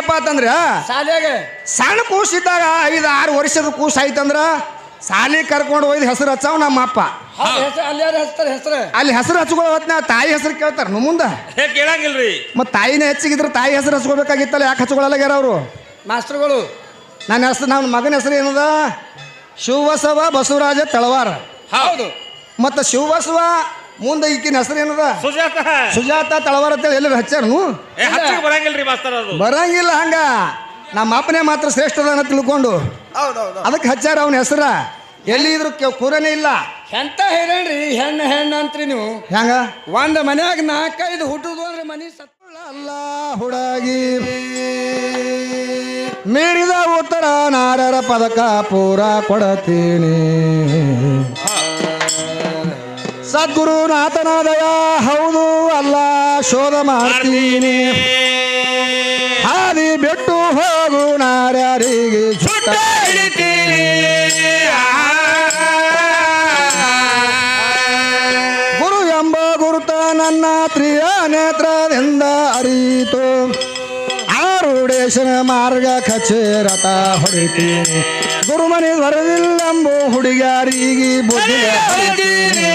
ಹೆಚ್ಚಿಗಪ್ಪ ಅಂತಂದ್ರ ಶಾಲೆಗೆ ಸಣ್ಣ ಕೂಸಿದ್ದಾಗ 5-6 ವರ್ಷದ ಕೂಸ್ ಆಯ್ತಂದ್ರ ಸಾಲಿ ಕರ್ಕೊಂಡು ಹೋಯ್ದು ಹೆಸರು ಹಚ್ಚಾವ ನಮ್ಮ ಅಪ್ಪ. ಅಲ್ಲಿ ಯಾರು ಹಚ್ತಾರೆ ಹೆಸರು? ಅಲ್ಲಿ ಹೆಸರು ಹಚ್ಕೊಳ್ಳೋ ಹೊತ್ನ ತಾಯಿ ಹೆಸರು ಕೇಳ್ತಾರ ಮುಂದೆ ಕೇಳಂಗಿಲ್ರಿ. ಮತ್ ತಾಯಿನೇ ಹೆಚ್ಚಿಗಿದ್ರೆ ತಾಯಿ ಹೆಸರು ಹಚ್ಕೋಬೇಕಾಗಿತ್ತಲ್ಲ, ಯಾಕೆ ಹಚ್ಕೊಳ್ಳಲಾಗ್ಯಾರ ಅವರು ಮಾಸ್ಟರ್ಗಳು? ನನ್ನ ಹೆಸರು, ನನ್ನ ಮಗನ ಹೆಸರು ಏನದ? ಶಿವಬಸವ ಬಸವರಾಜ ತಳವಾರ. ಹೌದು. ಮತ್ತು ಶಿವಬಸವ ಮುಂದೆ ಈಕಿನ ಹೆಸರು ಏನದ? ಸುಜಾತ ತಳವಾರ ಅಂತೇಳಿ ಎಲ್ಲರೂ ಹಚ್ಚಾರನು? ಬರಂಗಿಲ್ರಿ ಮಾಸ್ತರ್, ಅದು ಬರಂಗಿಲ್ಲ. ಹಂಗ ನಮ್ಮ ಅಪ್ಪನೇ ಮಾತ್ರ ಶ್ರೇಷ್ಠದನ್ನ ತಿಳ್ಕೊಂಡು ಅದಕ್ಕೆ ಹಚ್ಚಾರ ಅವನ ಹೆಸರ. ಎಲ್ಲಿ ಇದ್ರು ಕೂರನೇ ಇಲ್ಲ. ಎಂತ ಹೇಳೇನ್ರಿ, ಹೆಣ್ಣು ಅಂತ್ರಿ ನೀವು. ಹೆಂಗ ಒಂದ್ ಮನ್ಯಾಗ 4-5 ಹುಟ್ಟುದು ಅಂದ್ರೆ ಮನಿ ಅಲ್ಲ ಹುಡುಗಿ ಮೀರಿದ ಉತ್ತರ ನಾರರ ಪದಕ ಪೂರ ಕೊಡತೀನಿ. ಸದ್ಗುರುನಾಥನಾದಯ ಹೌದು ಅಲ್ಲ ಶೋಧ ಮಾಡ್ತೀನಿ. ಹಾದಿ ಬಿಟ್ಟು ಹೋಗು ನಾರ್ಯಾರಿಗೆ ಸುಟ್ಟ ಹಿಡಿತೀನಿ. ಗುರು ಎಂಬ ಗುರುತ ನನ್ನ ತ್ರಿಯ ನೇತ್ರದಿಂದ ಅರಿತು. ಆರುಡೇಶನ ಮಾರ್ಗ ಕಚೇರತ ಹೊಡಿತೀನಿ. ಗುರುಮನಿ ಬರದಿಲ್ಲಂಬು ಹುಡುಗಾರಿಗೆ ಬುದ್ಧಿ ಹೊಡಿತೀನಿ.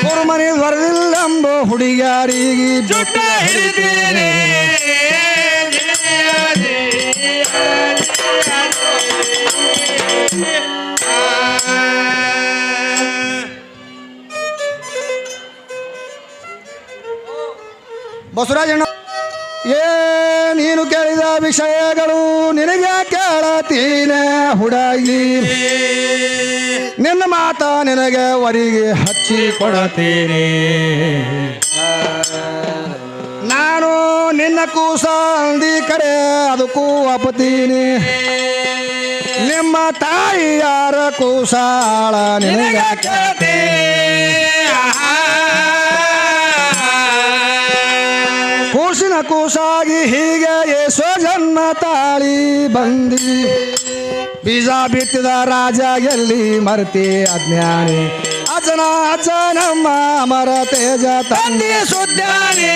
ಗುರುಮನಿ ಬರದಿಲ್ಲಂಬು ಹುಡುಗಾರಿಗೆ ಬುದ್ಧಿ ಹಿಡಿತೀನಿ. ಬಸವರಾಜಣ್ಣ, ನೀನು ಕೇಳಿದ ವಿಷಯಗಳು ನಿನಗೆ ಕೇಳತೀನಿ ಹುಡುಗಿ. ನಿನ್ನ ಮಾತ ನಿನಗೆ ವರಿಗೆ ಹಚ್ಚಿ ಕೊಡತೀನಿ. ನಾನು ನಿನ್ನ ಕೂಸ ಅಂದಿ ಕಡೆ ಅದಕ್ಕೂ ಅಪತೀನಿ. ನಿಮ್ಮ ತಾಯಿ ಯಾರ ಕೂಸಾಳ ನಿನಗೆ ಕೇಳ್ತೀನಿ. ಕೂಸಿನ ಕೂಸಾಗಿ ಹೀಗೆ ಏಸೋ ಜನ್ಮ ತಾಳಿ ಬಂದಿ. ಬೀಜ ಬಿತ್ತಿದ ರಾಜ ಎಲ್ಲಿ ಮರ್ತಿ ಅಜ್ಞಾನಿ. ಅಜನ ಅಜನಮ್ಮ ಅಮರ ತೇಜ ತಂದೆ ಸುಜ್ಞಾನಿ.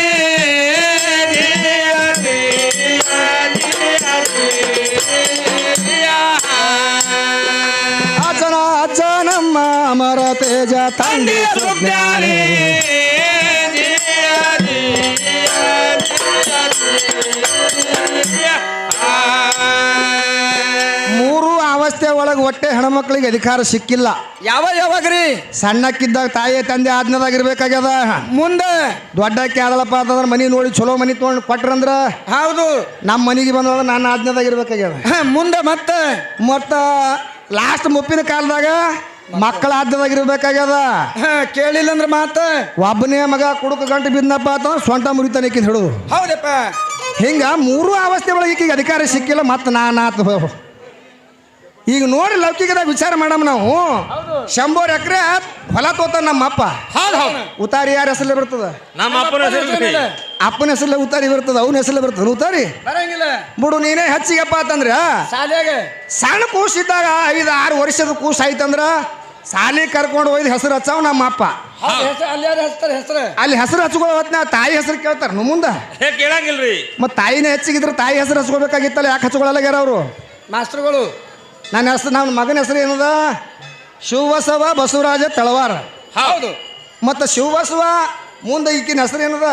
ಅಜನ ಅಜನಮ್ಮ ಅಮರ ತೇಜ ತಂದೆ ಸುಜ್ಞಾನಿ. ಮೂರು ಅವಸ್ಥೆ ಒಳಗೆ ಒಟ್ಟೆ ಹೆಣ್ಮಕ್ಳಿಗೆ ಅಧಿಕಾರ ಸಿಕ್ಕಿಲ್ಲ. ಯಾವಾಗ್ರಿ? ಸಣ್ಣಕ್ಕಿದ್ದಾಗ ತಾಯಿ ತಂದೆ ಆಜ್ಞದಾಗಿರ್ಬೇಕಾಗ್ಯದ. ಮುಂದೆ ದೊಡ್ಡಕ್ಕೆ ಆದಳಪ್ಪ ಅಂತಂದ್ರೆ ಮನಿ ನೋಡಿ ಚಲೋ ಮನಿ ತೊಗೊಂಡು ಕೊಟ್ರಂದ್ರ ಹೌದು ನಮ್ಮ ಮನಿಗೆ ಬಂದೊಳಗೆ ನನ್ನ ಆಜ್ಞದಾಗಿರ್ಬೇಕಾಗ್ಯದ. ಮುಂದೆ ಮತ್ತ ಲಾಸ್ಟ್ ಮುಪ್ಪಿನ ಕಾಲದಾಗ ಮಕ್ಕಳ ಆದ್ಯದಾಗಿರ್ಬೇಕಾಗ್ಯದ. ಕೇಳಿಲ್ಲ ಅಂದ್ರೆ ಮಾತ ಒಬ್ಬನೇ ಮಗ ಕುಡುಕ ಗಂಟು ಬಿದ್ದನಪ್ಪ ಅಂತ ಸೊಂಟ ಮುರಿತಾನೆ ಹಿಡಿದು. ಹೌದಪ್ಪ. ಹಿಂಗ ಮೂರು ಅವಸ್ಥೆ ಒಳಗೆ ಈಕಿಗೆ ಅಧಿಕಾರ ಸಿಕ್ಕಿಲ್ಲ. ಮತ್ತೆ ನಾನಾತ ಈಗ ನೋಡಿ ಲೌಕಿಕದಾಗ ವಿಚಾರ ಮಾಡಮ್ಮ ನಾವು. 100 ಎಕರೆ ಹೊಲ ತೋತಾನ ನಮ್ಮ ಅಪ್ಪ. ಉತಾರಿ ಯಾರ ಹೆಸರಲ್ಲೇ ಬರ್ತದ? ನಮ್ಮ ಅಪ್ಪನ ಹೆಸರು. ಅಪ್ಪನ ಹೆಸರಲ್ಲೇ ಉತಾರಿ ಬರ್ತದ, ಅವನ ಹೆಸರಲ್ಲೇ ಬರ್ತದ ಉತಾರಿ. ಬರಂಗಿಲ್ಲ ಬಿಡು ನೀನೇ ಹೆಚ್ಚಿಗಪ್ಪ ಅಂತಂದ್ರ ಶಾಲೆಗೆ ಸಣ್ಣ ಕೂಸಿದ್ದಾಗ 5-6 ವರ್ಷದ ಕೂಸ್ ಆಯ್ತಂದ್ರ ಸಾಲಿ ಕರ್ಕೊಂಡು ಹೋಯ್ದು ಹೆಸರು ಹಚ್ಚಾವ ನಮ್ಮ ಅಪ್ಪ. ಅಲ್ಲಿ ಯಾರು ಹಚ್ತಾರೆ ಹೆಸರು? ಅಲ್ಲಿ ಹೆಸರು ಹಚ್ಕೊಳ್ಳೋ ಹೊತ್ನ ತಾಯಿ ಹೆಸರು ಕೇಳ್ತಾರ ಮುಂದೆ ಕೇಳಂಗಿಲ್ರಿ. ಮತ್ ತಾಯಿನೇ ಹೆಚ್ಚಿಗಿದ್ರೆ ತಾಯಿ ಹೆಸರು ಹಚ್ಕೋಬೇಕಾಗಿತ್ತಲ್ಲ, ಯಾಕೆ ಹಚ್ಕೊಳ್ಳಲಾಗ್ಯಾರ ಅವರು? ಮಾಸ್ಟರ್ಗಳು? ನನ್ನ ಹೆಸರು, ನನ್ನ ಮಗನ ಹೆಸರು ಏನದ? ಶಿವಬಸವ ಬಸವರಾಜ ತಳವಾರ. ಹೌದು. ಮತ್ತು ಶಿವಬಸವ ಮುಂದೆ ಈಕಿನ ಹೆಸರು ಏನದ?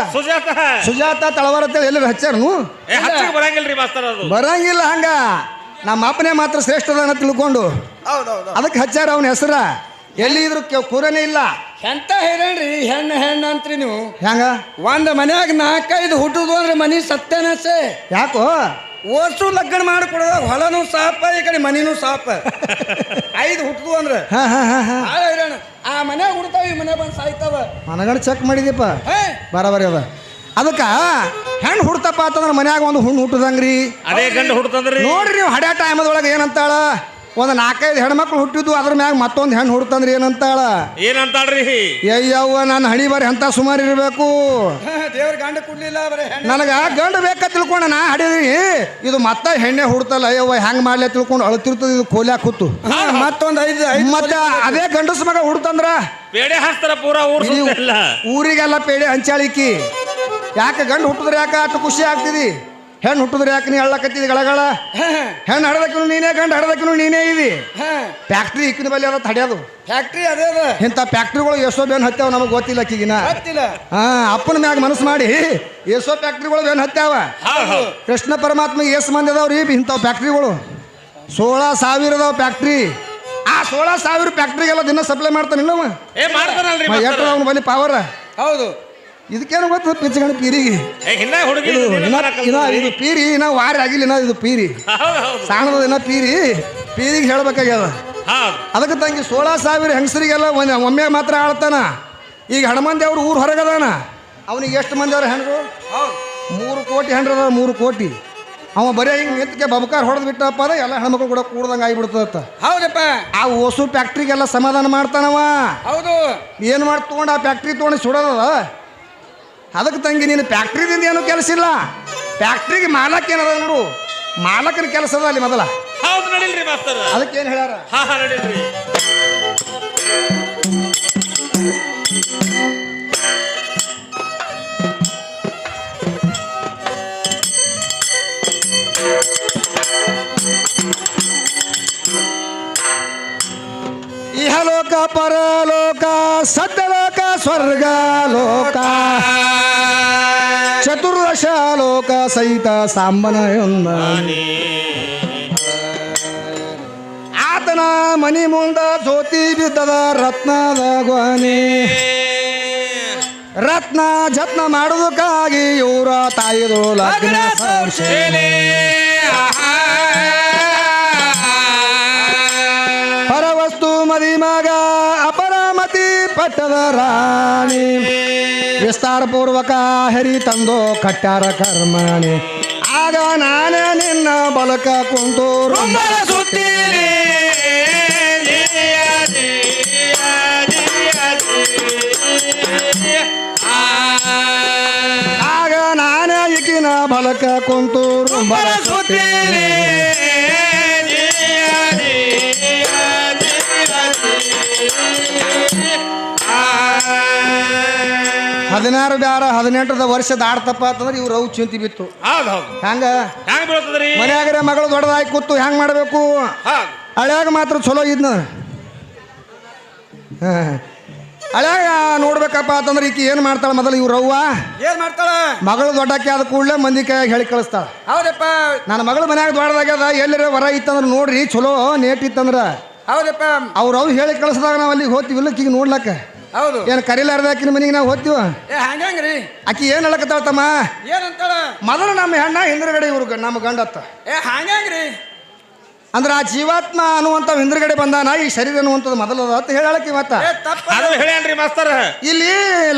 ಸುಜಾತ ತಳವಾರ ಅಂತೇಳಿ ಎಲ್ಲರೂ ಹಚ್ಚಾರನು? ಬರಂಗಿಲ್ರಿ ಮಾಸ್ತರ್, ಅದು ಬರಂಗಿಲ್ಲ. ಹಂಗ ನಮ್ಮ ಅಪ್ಪನೇ ಮಾತ್ರ ಶ್ರೇಷ್ಠದನ್ನ ತಿಳ್ಕೊಂಡು ಅದಕ್ಕೆ ಹಚ್ಚಾರ ಅವನ ಹೆಸರ. ಎಲ್ಲಿ ಇದ್ರು ಕೂರನೇ ಇಲ್ಲ. ಎಂತ ಹೇಳೇನ್ರಿ, ಹೆಣ್ಣು ಅಂತ್ರಿ ನೀವು. ಹೆಂಗ ಒಂದ್ ಮನ್ಯಾಗ 4-5 ಹುಟ್ಟುದು ಅಂದ್ರೆ ಮನಿ ಸತ್ಯನಸೆ. ಯಾಕೋ ಓಸು ಲಗ್ನ ಮಾಡಿಕೊಡೋದ ಹೊಲನೂ ಸಾಪ, ಈ ಕಡೆ ಮನಿನೂ ಸಾಪ. 5 ಹುಟ್ಟುದು ಅಂದ್ರೆ ಆ ಮನ್ಯಾಗ ಹುಡ್ತಾವ, ಈ ಮನೆ ಬಂದು ಸಾಯ್ತಾವ. ಮನಗಡೆ ಚೆಕ್ ಮಾಡಿದೀಪ, ಬರಬರಿ ಅದ. ಅದಕ್ಕೆ ಹೆಣ್ಣು ಹುಡ್ತಪ್ಪ ಅಂತಂದ್ರೆ ಮನ್ಯಾಗ ಒಂದು ಹುಣ್ಣು ಹುಟ್ಟದಂಗ್ರಿ. ಅದೇ ಗಂಡು ಹುಡ್ತಂದ್ರಿ. ನೋಡ್ರಿ ನೀವು ಹಡ್ಯಾ ಟೈಮದೊಳಗೆ ಏನಂತಾಳ? ಒಂದು 4-5 ಹೆಣ್ಮಕ್ಳು ಹುಟ್ಟಿದ್ದು, ಅದ್ರ ಮ್ಯಾಗ ಮತ್ತೊಂದು ಹೆಣ್ಣು ಹುಡ್ತಂದ್ರಿ ಏನಂತಾಳ? ಏನಂತಾಳ್ರಿ? ಅಯ್ಯವ್ವ ನನ್ನ ಹಣಿ ಬಾರಿ ಅಂತ ಸುಮಾರು ಇರಬೇಕು. ದೇವ್ರ ಗಂಡ ಕುಡ್ಲಿಲ್ಲ ಬರೀ ಹೆಣ್ಣು ನನಗ ಗಂಡು ಬೇಕ ತಿಳ್ಕೊಂಡ ನಾ ಹಡಿದೀನಿ ಇದು ಮತ್ತ ಹೆಣ್ಣೆ ಹುಡ್ತಲ್ಲ ಅಯ್ಯವ್ವ ಹೆಂಗ್ ಮಾಡ್ಲಿ ತಿಳ್ಕೊಂಡು ಅಳ್ತಿರ್ತದ ಇದು ಕೋಲ್ಯಾಕ ಕೂತು ಮತ್ತೊಂದು ಐದು ಮತ್ತೆ ಅದೇ ಗಂಡಸ ಮಗ ಹುಡ್ತಂದ್ರ ಬೇಡೆ ಹಾಸ್ತಾರ ಪೂರಾ ಊರ್ ಇಡೀ ಸುತ್ತೆಲ್ಲ. ಊರಿಗೆಲ್ಲ ಪೇಡೆ ಹಂಚಾಳಿಕಿ ಯಾಕೆ ಗಂಡು ಹುಟ್ಟಿದ್ರೆ ಯಾಕೆ ಅಷ್ಟು ಖುಷಿ ಆಗ್ತಿದಿ ಹೆಣ್ಣು ಹುಟ್ಟಿದ್ರೆ ಯಾಕೆ ನೀ ಹಳ್ಳಕತ್ತಿದಿ ಗಳಗಳ ಹೆಣ್ಣು ಹಡದಕ್ಕೂ ನೀನೇ ಗಂಡು ಹಡದಕ್ಕೂ ನೀನೇ ಇದಿ ಫ್ಯಾಕ್ಟ್ರಿ ಇಕ್ಕಿನ ಬಲ್ಲಿ ಅದ ತಡೆಯೋದು ಫ್ಯಾಕ್ಟ್ರಿ ಅದೇ ಅದ ಇಂಥ ಫ್ಯಾಕ್ಟ್ರಿಗಳು ಎಷ್ಟೋ ಬೇನ್ ಹತ್ಯಾವ ನಮಗೆ ಗೊತ್ತಿಲ್ಲ ಅಕ್ಕಿಗಿನ ಗೊತ್ತಿಲ್ಲ ಅಪ್ಪನ ಮ್ಯಾಗ ಮನಸ್ಸು ಮಾಡಿ ಎಷ್ಟೋ ಫ್ಯಾಕ್ಟ್ರಿಗಳು ಬೇನ್ ಹತ್ಯಾವ ಹೌದು. ಕೃಷ್ಣ ಪರಮಾತ್ಮಗೆ ಎಷ್ಟು ಮಂದಿ ಅದಾವ್ರಿ ಇಂಥವು ಫ್ಯಾಕ್ಟ್ರಿಗಳು 16,000 ಅದಾವ ಫ್ಯಾಕ್ಟ್ರಿ ಆ 16,000 ಫ್ಯಾಕ್ಟ್ರಿಗೆಲ್ಲ ದಿನ ಸಪ್ಲೈ ಮಾಡ್ತಾನೆ ಇನ್ನವ ಏ ಮಾಡ್ತಾನಲ್ರಿ ಎಷ್ಟು ಅವನ ಬಲ್ಲಿ ಪವರ್ ಹೌದು ಇದಕ್ಕೇನು ಗೊತ್ತು ಪಿಚ್ಚಗಣ ಪೀರಿಗೆ ಹಿಂದ ಹುಡುಗಿ ಇದು ಪೀರಿ ಇನ್ನ ವಾರ ಆಗಿಲ್ಲ ಇನ್ನ ಇದು ಪೀರಿ ಹೌದು ಹೌದು ಸಾಣದ ಇನ್ನ ಪೀರಿಗೆ ಹೇಳ್ಬೇಕಾಗ್ಯದ ಹೌದು. ಅದಕ್ಕೆ ತಂಗಿ 16,000 ಹೆಂಗಸರಿಗೆಲ್ಲ ಒಮ್ಮೆ ಮಾತ್ರ ಆಳ್ತಾನ ಈಗ ಹಣಮಂದಿ ಅವ್ರು ಊರು ಹೊರಗದಾನ ಅವನಿಗೆ ಎಷ್ಟು ಮಂದಿ ಅವ್ರ ಹೆಣ್ರು 3 ಕೋಟಿ ಹೆಣ್ರು ಅದಾವ 3 ಕೋಟಿ ಅವ ಬರೀ ಹಿಂಗೆ ನಿಂತಕ್ಕೆ ಬಬಕಾರ್ ಹೊಡೆದು ಬಿಟ್ಟಪ್ಪ ಅದ ಎಲ್ಲ ಹೆಣ್ಮಕ್ಳು ಕೂಡ ಕೂಡ್ದಂಗೆ ಆಗಿಬಿಡ್ತದತ್ತ ಹೌದಪ್ಪ ಆ ಓಸು ಫ್ಯಾಕ್ಟ್ರಿಗೆಲ್ಲ ಸಮಾಧಾನ ಮಾಡ್ತಾನವ ಹೌದು ಏನು ಮಾಡಿ ತೊಗೊಂಡು ಆ ಫ್ಯಾಕ್ಟ್ರಿ ತೊಗೊಂಡು ಸುಡೋದದ ಅದಕ್ಕೆ ತಂಗಿ ನೀನು ಫ್ಯಾಕ್ಟ್ರಿದಿಂದ ಏನೂ ಕೆಲಸ ಇಲ್ಲ ಫ್ಯಾಕ್ಟ್ರಿಗೆ ಮಾಲಕ್ ಏನದ ನೋಡು ಮಾಲಕನ ಕೆಲಸ ಅದ ಅಲ್ಲಿ ಮೊದಲ ಹೌದು ನಡಿಲ್ರಿ ಮಾಸ್ತರ ಅದಕ್ಕೇನು ಹೇಳ್ಯಾರ ಹಾ ಹಾ ನಡಿಲ್ರಿ ಇಹಲೋಕ ಪರಲೋಕ ಸತ್ಯಲೋಕ ಸ್ವರ್ಗ ಲೋಕ ಚತುರ್ದಶ ಲೋಕ ಸಹಿತ ಸಾಂಬನ ಆತನ ಮನಿ ಮುಂದ ಜ್ಯೋತಿ ಬಿದ್ದದ ರತ್ನದ ಗೊನೆ ರತ್ನ ಜತ್ನ ಮಾಡುವುದಕ್ಕಾಗಿ ಇವರ ತಾಯಿದು ಲಗ್ನ ಪರವಸ್ತು ಮದಿ ಮಗ ಅಪರಾಮತಿ ಪಟ್ಟದ ರಾಣಿ ವಿಸ್ತಾರ ಪೂರ್ವಕ ಹರಿ ತಂದು ಕಟ್ಟಾರ ಕರ್ಮಣಿ ಆಗ ನಾನೇ ನಿನ್ನ ಬಲಕ ಕುಂತು ರುಂಬಲ ಸುತ್ತೀನಿ ಆಗ ನಾನೇ ಈಕಿನ ಬಲಕ ಕುಂತು ರುಂಬಲ ಸುತ್ತೀನಿ 16 ಬ್ಯಾರ 18 ವರ್ಷ ದಾಡ್ತಪ್ಪ ಅಂತಂದ್ರೆ ಇವ್ರು ಅವು ಚಿಂತಿ ಬಿತ್ತು ಹೌದು ಹೌದು ಹೆಂಗ ಹೆಂಗ್ ಬೀಳ್ತದ್ರಿ ಮನ್ಯಾಗರೆ ಮಗಳು ದೊಡ್ಡದಾಗಿ ಕೂತು ಹೆಂಗ್ ಮಾಡಬೇಕು ಹೌದು ಹಳ್ಯಾಗ ಮಾತ್ರ ಚಲೋ ಇದ್ನ ಹಳ್ಯಾಗ ನೋಡ್ಬೇಕಪ್ಪ ಅಂತಂದ್ರೆ ಈಕಿ ಏನು ಮಾಡ್ತಾಳೆ ಮೊದಲು ಇವ್ರು ಅವ್ವ ಏನ್ ಮಾಡ್ತಾಳ ಮಗಳು ದೊಡ್ಡಕ್ಕೆ ಆದ ಕೂಡಲೇ ಮಂದಿ ಕೈಯಾಗ ಹೇಳಿ ಕಳಿಸ್ತಾಳ ಹೌದಪ್ಪ ನನ್ನ ಮಗಳು ಮನ್ಯಾಗ ದೊಡ್ಡದಾಗ್ಯದ ಎಲ್ಲರ ಹೊರ ಇತ್ತಂದ್ರೆ ನೋಡ್ರಿ ಚಲೋ ನೇಟ್ ಇತ್ತಂದ್ರ ಹೌದಪ್ಪ ಅವ್ರು ಹೇಳಿ ಕಳಿಸಿದಾಗ ನಾವು ಅಲ್ಲಿಗೆ ಹೋಗ್ತೀವಿಲ್ಲ ಈಗ ನೋಡ್ಲಕ್ಕ ಹೌದು ಏನು ಕರಿಲಾರ್ದಾಕಿನ ಮನೆಗೆ ನಾವು ಹೋಗ್ತೀವ ಏ ಹಂಗಂಗ್ರಿ ಆಕಿ ಏನು ಹೇಳಕತ್ತಾಳ ತಮ್ಮ ಏನಂತಾಳ ಮೊದಲು ನಮ್ಮ ಹೆಣ್ಣ ಹಿಂದ್ರಗಡೆ ಇವ್ರು ನಮ್ಮ ಗಂಡತ್ತ ಏ ಹಂಗಂಗ್ರಿ ಅಂದ್ರೆ ಆ ಜೀವಾತ್ಮ ಅನ್ನುವಂಥ ಹಿಂದ್ರಗಡೆ ಬಂದಾನ ಈ ಶರೀರ ಅನ್ನುವಂಥದ್ದು ಮೊದಲದ ಅಂತ ಹೇಳಕ್ಕೆ ಇವತ್ತ ಏ ತಪ್ಪ ಅದು ಹೇಳ್ಯಾನ್ರಿ ಮಾಸ್ತರ ಇಲ್ಲಿ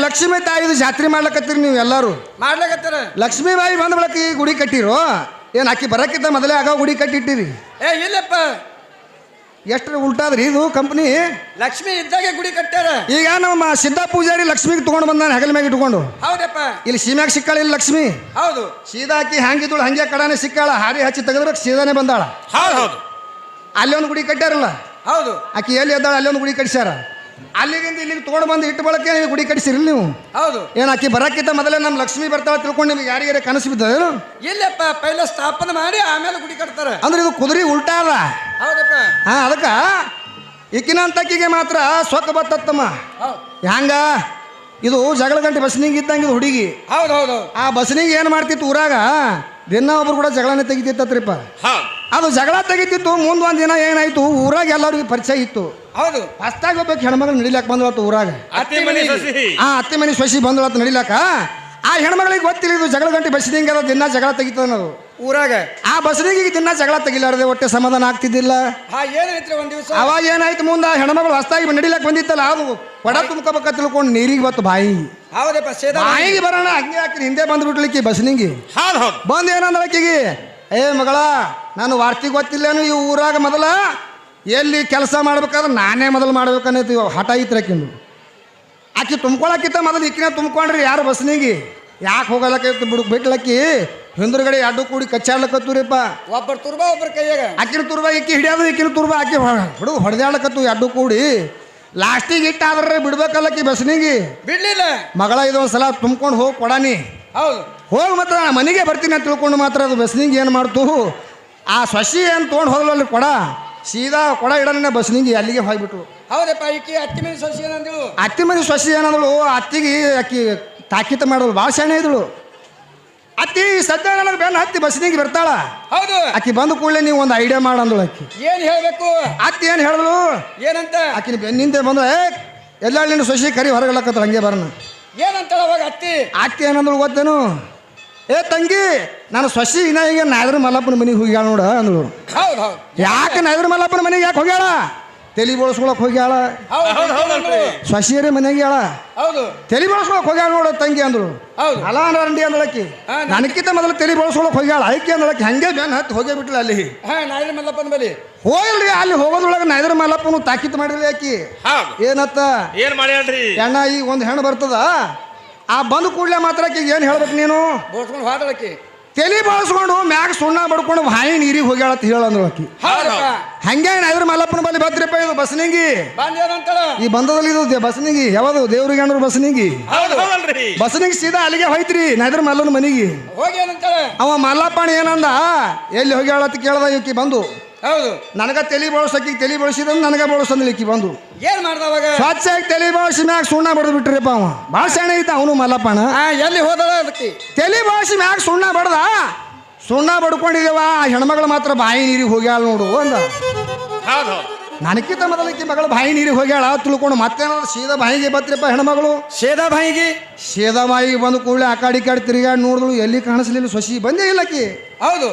ಲಕ್ಷ್ಮೀ ತಾಯಿದು ಜಾತ್ರೆ ಮಾಡ್ಲಕತ್ತೀರಿ ನೀವು ಎಲ್ಲರೂ ಮಾಡ್ಲಾಕತ್ತಾರ ಲಕ್ಷ್ಮೀ ಬಾಯಿ ಬಂದ ಬಳಕ ಈ ಗುಡಿ ಕಟ್ಟಿರೋ ಏನು ಆಕಿ ಬರಕ್ಕಿಂತ ಮೊದಲೇ ಆಗ ಗುಡಿ ಕಟ್ಟಿಟ್ಟಿರಿ ಏ ಇಲ್ಲಪ್ಪ ಎಷ್ಟು ಉಲ್ಟಾದ್ರಿ ಇದು ಕಂಪ್ನಿ ಲಕ್ಷ್ಮಿ ಇದ್ದಾಗೆ ಗುಡಿ ಕಟ್ಟಾರ ಈಗ ನಮ್ಮ ಸಿದ್ಧ ಪೂಜಾರಿ ಲಕ್ಷ್ಮಿಗೆ ತಗೊಂಡು ಬಂದಾನ ಹೆಗಲ ಮ್ಯಾಗ ಇಟ್ಕೊಂಡು ಹೌದಪ್ಪ ಇಲ್ಲಿ ಸೀಮ್ಯಾಗ ಸಿಕ್ಕಾಳ ಇಲ್ಲಿ ಲಕ್ಷ್ಮಿ ಹೌದು ಸೀದಾ ಆಕಿ ಹಂಗಿದ್ದಳು ಹಂಗೆ ಕಡಾನೆ ಸಿಕ್ಕಾಳ ಹಾರಿ ಹಚ್ಚಿ ತೆಗೆದ್ರೆ ಸೀದಾನೆ ಬಂದಾಳ ಹೌದು ಹೌದು ಅಲ್ಲಿ ಒಂದು ಗುಡಿ ಕಟ್ಟಾರಲ್ಲ ಹೌದು ಆಕಿ ಎಲ್ಲಿ ಎದ್ದಾಳ ಅಲ್ಲಿ ಒಂದು ಗುಡಿ ಕಟ್ಸ್ಯಾರ ಅಲ್ಲಿಗಿಂದ ಇಲ್ಲಿಗೆ ತೊಗೊಂಡು ಬಂದು ಇಟ್ಟು ಬಳಕೆ ನೀವು ಗುಡಿ ಕಟ್ಸಿರಿ ನೀವು ಹೌದು ಏನು ಆಕಿ ಬರಕ್ಕಿಂತ ಮೊದಲೇ ನಮ್ಮ ಲಕ್ಷ್ಮಿ ಬರ್ತಾಳ ತಿಳ್ಕೊಂಡು ನಿಮ್ಗೆ ಯಾರಿಗಾರ ಕನಸು ಬಿದ್ದದೇನು ಇಲ್ಲಪ್ಪ ಪೈಲ ಸ್ಥಾಪನೆ ಮಾಡಿ ಆಮೇಲೆ ಗುಡಿ ಕಟ್ತಾರ ಅಂದ್ರೆ ಇದು ಕುದುರೆ ಉಲ್ಟಾ ಅದ ಹೌದಪ್ಪ ಹಾ ಅದಕ್ಕೆ ಈಕಿನಂತಕ್ಕಿಗೆ ಮಾತ್ರ ಸೊಕ್ಕ ಬತ್ತತ್ತಮ್ಮ ಹೌದು ಹ್ಯಾಂಗ ಇದು ಜಗಳ ಗಂಟೆ ಬಸ್ನಿಗೆ ಇದ್ದಂಗೆ ಇದು ಹುಡುಗಿ ಹೌದು ಹೌದು ಆ ಬಸ್ನಿಗೆ ಏನು ಮಾಡ್ತಿತ್ತು ಊರಾಗ ದಿನ ಒಬ್ರು ಕೂಡ ಜಗಳನೇ ತೆಗಿತಿತ್ತತ್ರಿಪ್ಪ ಹೌದು ಅದು ಜಗಳ ತೆಗಿತಿತ್ತು ಮುಂದೆ ಒಂದು ದಿನ ಏನಾಯ್ತು ಊರಾಗ ಎಲ್ಲರಿಗೂ ಪರಿಚಯ ಇತ್ತು ಹೌದು ಹೊಸ್ತಾಗಿ ಹೋಗ್ಬೇಕು ಹೆಣ್ಮಗಳು ನಡಿಲಾಕ ಬಂದಳತ್ತು ಊರಾಗ ಅತ್ತಿ ಮನೆ ಸಸಿ ಆ ಅತ್ತೆ ಮನೆ ಸೊಸಿ ಬಂದಳತ್ತು ನಡಿಲಾಕ ಆ ಹೆಣ್ಮಗಳಿಗೆ ಗೊತ್ತಿಲ್ಲ ಇದು ಜಗಳ ಗಂಟೆ ಬಸ್ನಿಂಗೆ ಅದ ದಿನ ಜಗಳ ತೆಗಿತನದು ಊರಾಗ ಆ ಬಸ್ನಿಗೆ ದಿನ ಜಗಳ ತೆಗಿಲಾರದೆ ಹೊಟ್ಟೆ ಸಮಾಧಾನ ಆಗ್ತಿದ್ದಿಲ್ಲ ಹಾ ಏನೈತ್ರಿ ಒಂದ್ ದಿವಸ ಅವಾಗ ಏನಾಯ್ತು ಮುಂದೆ ಹೆಣ್ಮಗಳು ಹೊಸ್ತಾಗಿ ನಡಿಲಾಕ ಬಂದಿತ್ತಲ್ಲ ಅದು ಕೊಡ ತುಂಬ್ಕೋಬೇಕ ತಿಳ್ಕೊಂಡು ನೀರಿಗೆ ಬತ್ತು ಬಾಯಿ ಹೌದಪ್ಪ ಸೇದಾ ಬಾಯಿಗೆ ಬರೋಣ ಹಂಗೆ ಹಾಕಿ ಹಿಂದೆ ಬಂದ್ಬಿಟ್ಲಿಕ್ಕೆ ಬಸ್ನಿಂಗಿ ಹೌದು ಹೌದು ಬಂದು ಏನಂದಳಕ್ಕಿಗೆ ಏ ಮಗಳ ನಾನು ವಾರ್ತಿ ಗೊತ್ತಿಲ್ಲೇನು ಈ ಊರಾಗ ಮೊದಲ ಎಲ್ಲಿ ಕೆಲಸ ಮಾಡ್ಬೇಕಾದ್ರೆ ನಾನೇ ಮೊದಲು ಮಾಡ್ಬೇಕನ್ನೈತಿ ಹಠ ಐತ್ರಕ್ಕಿಂದು ಆಕಿ ತುಂಬ್ಕೊಳಕ್ಕಿಂತ ಮೊದಲು ಈಕಿನ ತುಂಬ್ಕೊಂಡ್ರಿ ಯಾರು ಬಸ್ನಿಗೆ ಯಾಕೆ ಹೋಗಲಕ್ಕ ಬಿಟ್ಲಕ್ಕಿ ಹಿಂದ್ರಗಡೆ ಅಡ್ಡು ಕೂಡಿ ಕಚ್ಚಾಡ್ಲಕತ್ತೂರಿಪ್ಪ. ಒಬ್ಬರು ತುರ್ಬಾ ಒಬ್ಬರ ಕೈಯಾಗ ಆಕಿನ ತುರ್ಬಾ ಇಕ್ಕಿ ಹಿಡಿಯೋದು ಈಕಿನ ತುರ್ಬಾ ಆಕಿ ಹುಡುಗ ಹೊಡೆದಾಡ್ಲಕತ್ತು ಅಡ್ಡು ಕೂಡಿ. ಲಾಸ್ಟಿಗೆ ಇಟ್ಟಾದ್ರೆ ಬಿಡ್ಬೇಕಲ್ಲಕ್ಕಿ ಬಸ್ನಿಗೆ ಬಿಡ್ಲಿಲ್ಲ. ಮಗಳ ಇದೊಂದು ಸಲ ತುಂಬ್ಕೊಂಡು ಹೋಗಿ ಕೊಡಾನಿ. ಹೌದು ಹೋಗಿ ಮಾತ್ರ ನಾ ಮನೆಗೆ ಬರ್ತೀನಿ ಅಂತ ತಿಳ್ಕೊಂಡು ಮಾತ್ರ ಅದು ಬಸ್ನಿಗೆ ಏನು ಮಾಡ್ತು, ಆ ಸೊಸಿ ಏನು ತೊಗೊಂಡು ಹೋದ್ರಲ್ಲಿ ಕೊಡ ಸೀದಾ ಕೊಡ ಇಡೋಣ ಬಸ್ನಿಗೆ ಅಲ್ಲಿಗೆ ಹೋಗ್ಬಿಟ್ಟು. ಹೌದಪ್ಪ ಈಕಿ ಅತ್ತಿ ಮನೆ ಸೊಸಿ ಏನಂದಳು. ಅತ್ತಿ ಮನೆ ಸೊಸಿ ಏನಂದಳು, ಅತ್ತಿಗೆ ಆಕಿ ತಾಕೀತ ಮಾಡೋದು ಭಾಳ ಶಾಣೆ ಇದ್ದಳು. ಅತ್ತಿ ಸದ್ಯ ನನಗೆ ಬೆನ್ನ ಹತ್ತಿ ಬಸ್ನಿಗೆ ಬರ್ತಾಳ. ಹೌದು ಆಕಿ ಬಂದ ಕೂಡಲೇ ನೀವು ಒಂದು ಐಡಿಯಾ ಮಾಡಂದಳು. ಆಕಿ ಏನ್ ಹೇಳ್ಬೇಕು ಅತ್ತಿ ಏನು ಹೇಳಿದ್ಳು, ಏನಂತ ಆಕಿನ ಬೆನ್ನಿಂದೆ ಬಂದು ಎಲ್ಲ ನಿನ್ನ ಸೊಸಿ ಕರಿ ಹೊರಗಲಕತ್ತ ಹಂಗೆ ಬರೋಣ. ಏನಂತಾಳ ಅವಾಗ ಅತ್ತಿ. ಅತ್ತಿ ಏನಂದಳು ಗೊತ್ತೇನು, ತಂಗಿ ನಾನು ಸೊಸಿ ಇನ್ನ ಈಗ ನಾಯದ್ರ ಮಲ್ಲಪ್ಪನ ಮನೆಗೆ ಹೋಗ್ಯಾಳ ನೋಡ ಅಂದಳು. ಹೌದು ಹೌದು ಯಾಕೆ ನಾಯದ್ರ ಮಲ್ಲಪ್ಪನ ಮನೆಗೆ ಯಾಕೆ ಹೋಗ್ಯಾಳ, ತಲೆ ಬೋಳ್ಸ್ಕೊಳಕ್ ಹೋಗ್ಯಾಳ. ಸೊಸಿಯರೇ ಮನೆಗೆ ಹೇಳ ಹೌದು ತಲೆ ಬೋಳ್ಸ್ಕೊಳಕ್ ಹೋಗ್ಯಾಳ ನೋಡ ತಂಗಿ ಅಂದಳು. ಹೌದು ಅಲ್ಲ ರಂಡಿ ಅಂದಳಕ್ಕಿ, ನನಕ್ಕಿಂತ ಮೊದಲು ತಲೆ ಬೋಳ್ಸ್ಕೊಳಕ್ ಹೋಗ್ಯಾಳ ಐಕಿ ಅಂದಳಕ್ಕಿ. ಹಂಗೆ ಬೆನ್ ಹತ್ತಿ ಹೋಗೇ ಬಿಟ್ಲ ಅಲ್ಲಿ. ನಾಯಿರ ಮಲ್ಲಪ್ಪನ ಬಲಿ ಹೋಗಿಲ್ರಿ, ಅಲ್ಲಿ ಹೋಗೋದ್ರೊಳಗೆ ನಾಯದ್ರ ಮಲ್ಲಪ್ಪನು ತಾಕೀತು ಮಾಡಿರ್ಲಿ ಆಕಿ. ಏನತ್ತ ಏನ್ ಮಾಡ್ಯಾಳ್ರಿ ಅಣ್ಣ ಈಗ ಒಂದು ಹೆಣ್ಣು ಬರ್ತದ, ಆ ಬಂದು ಕೂಡಲೇ ಮಾತ್ರ ಆಕಿಗೆ ಏನು ಹೇಳ್ಬೇಕು ನೀನು, ಬೋಸ್ಕೊಂಡು ಹಾಡಳಕ್ಕಿ ತಲೆ ಬಳಸ್ಕೊಂಡು ಮ್ಯಾಗ ಸುಣ್ಣ ಬಡ್ಕೊಂಡು ಬಾಯಿ ನೀರಿಗೆ ಹೋಗ್ಯಾಳ ಅಂತ ಹೇಳಂದ್ರು ಆಕಿ. ಹಂಗೆ ನಾಯ್ದ್ರ ಮಲ್ಲಪ್ಪನ ಬಲ್ಲಿ ಬದ್ರಿಪ್ಪ ಇದು ಬಸ್ನಿಂಗಿ ಬಂದೇನಂತಾಳ. ಈ ಬಂದದಲ್ಲಿ ಇದು ಬಸ್ನಿಂಗಿ ಯಾವುದು ದೇವ್ರಿಗೆ ಅಣ್ಣರು ಬಸ್ನಿಂಗಿ ಹೌದಲ್ರಿ ಬಸ್ನಿಂಗಿ ಸೀದಾ ಅಲ್ಲಿಗೆ ಹೋಯ್ತ್ರಿ ನಾಯ್ದ್ರ ಮಲ್ಲನ ಮನೆಗೆ. ಹೋಗಿ ಏನಂತಾಳ ಅವ ಮಲ್ಲಪ್ಪಣ ಏನಂದ, ಎಲ್ಲಿ ಹೋಗ್ಯಾಳ ಅಂತ ಕೇಳ್ದ ಈಕಿ ಬಂದು. ಹೌದು ನನಗ ತಲೆ ಬಳಸಕ್ಕಿ ತಲೆ ಬಳಸಿದ ನನಗ ಬಳಸಂದ್ಲಿಕ್ಕಿ ಬಂದು ಏನ್ ಮಾಡ್ದವಾಗ ಸ್ವಚ್ಛಾಗಿ ತಲೆ ಬಳಸಿ ಮ್ಯಾಗ ಸುಣ್ಣ ಬಡ್ದು ಬಿಟ್ರಿಪ್ಪ. ಅವ ಭಾಳ ಶಾಣೆ ಐತ ಅವನು ಮಲ್ಲಪ್ಪಣ. ಎಲ್ಲಿ ಹೋದಳ ಅದಕ್ಕೆ ತಲೆ ಬಳಸಿ ಮ್ಯಾಗ ಸುಣ್ಣ ಬಡ್ದ, ಸುಣ್ಣ ಬಡ್ಕೊಂಡಿದೇವ ಆ ಹೆಣ್ಮಗಳು ಮಾತ್ರ ಬಾಯಿ ನೀರಿಗೆ ಹೋಗ್ಯಾಳ ನೋಡು ಅಂದ. ಹೌದು ನನಕ್ಕಿಂತ ಮೊದಲಕ್ಕಿ ಮಗಳು ಬಾಯಿ ನೀರಿಗೆ ಹೋಗ್ಯಾಳ ತಿಳ್ಕೊಂಡು ಮತ್ತೇನಾದ್ರು ಸೀದಾ ಬಾಯಿಗೆ ಬತ್ರಿಪ್ಪ ಹೆಣ್ಮಗಳು. ಸೇದಾ ಬಾಯಿಗೆ ಸೀದಾ ಬಾಯಿಗೆ ಬಂದು ಕೂಡಲೇ ಆ ಕಾಡಿ ತಿರುಗಾಡಿ ನೋಡಿದ್ಳು, ಎಲ್ಲಿ ಕಾಣಿಸ್ಲಿಲ್ಲ ಸೊಸಿ ಬಂದೇ ಇಲ್ಲಕ್ಕಿ. ಹೌದು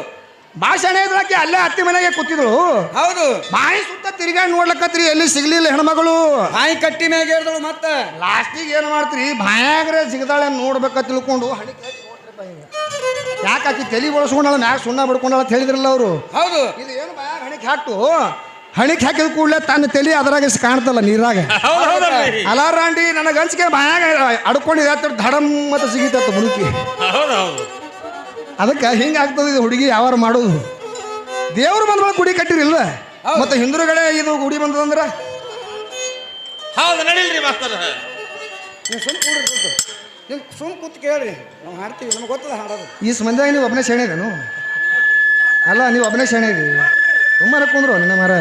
ಭಾಷಣೆ ಇದ್ರಕ್ಕೆ ಅಲ್ಲೇ ಅತ್ತಿ ಮನೆಗೆ ಕೂತಿದ್ಳು. ಹೌದು ಬಾಯಿ ಸುತ್ತ ತಿರುಗಾಡಿ ನೋಡ್ಲಕ್ಕತ್ರಿ, ಎಲ್ಲಿ ಸಿಗ್ಲಿಲ್ಲ ಹೆಣ್ಮಗಳು. ಬಾಯಿ ಕಟ್ಟಿ ಮ್ಯಾಗ ಹೇಳಿದಳು. ಮತ್ತ ಲಾಸ್ಟಿಗೆ ಏನು ಮಾಡ್ತೀರಿ, ಬಾಯಾಗ್ರೆ ಸಿಗದಾಳೆ ತಿಳ್ಕೊಂಡು ತಿಳ್ಕೊಂಡು ಯಾಕೆ ಆಕಿ ತಲೆ ಬಳಸ್ಕೊಂಡಾಳ ಮ್ಯಾಗ ಸುಣ್ಣ ಬಡ್ಕೊಂಡಾಳ ಅಂತ ಹೇಳಿದ್ರಲ್ಲ ಅವರು. ಹೌದು ಇದು ಏನು ಬಾಯಾಗ ಹಣಿಕೆ ಹಾಕ್ತು, ಹಣಿಕೆ ಹಾಕಿದ ಕೂಡಲೇ ತನ್ನ ತಲೆ ಅದರಾಗ ಕಾಣ್ತಲ್ಲ ನೀರಾಗ. ಅಲಾರಾಂಡಿ ನನಗೆ ಹಂಚಿಕೆ ಬಾಯಾಗ ಅಡ್ಕೊಂಡಿದೆ ಅಂತ ಧಡಮ್ ಮತ್ತೆ ಸಿಗಿತತ್ತು ಮುದುಕಿ. ಹೌದೌದು ಅದಕ್ಕೆ ಹಿಂಗೆ ಆಗ್ತದೆ ಇದು ಹುಡುಗಿ ಯಾವಾರ ಮಾಡೋದು. ದೇವ್ರು ಬಂದ್ಮೇಲೆ ಗುಡಿ ಕಟ್ಟಿರಿಲ್ಲ, ಮತ್ತೆ ಹಿಂದುಗಡೆ ಇದು ಗುಡಿ ಬಂದದಂದ್ರ ಹೌದು ನಡೀಲ್ರಿ ಮಾಸ್ತರ. ನೀವು ಸುಮ್ ಕೂಡಿರ್ಬೇಕು, ನೀವು ಸುಮ್ ಕೂತ್ ಕೇಳ್ರಿ, ನಾವು ಹಾಡ್ತೀವಿ, ನಮ್ಗೆ ಗೊತ್ತದ ಹಾಡೋದು. ಈ ಸಂಬಂಧ ನೀವು ಒಬ್ಬನೇ ಶೇಣಿದೇನು? ಅಲ್ಲ ನೀವು ಒಬ್ಬನೇ ಶೇಣೆ ಇದೀವಿ, ಸುಮ್ಮನೆ ಕುಂದ್ರು ನಿನ್ನ ಮರ.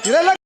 ಇದೆಲ್ಲ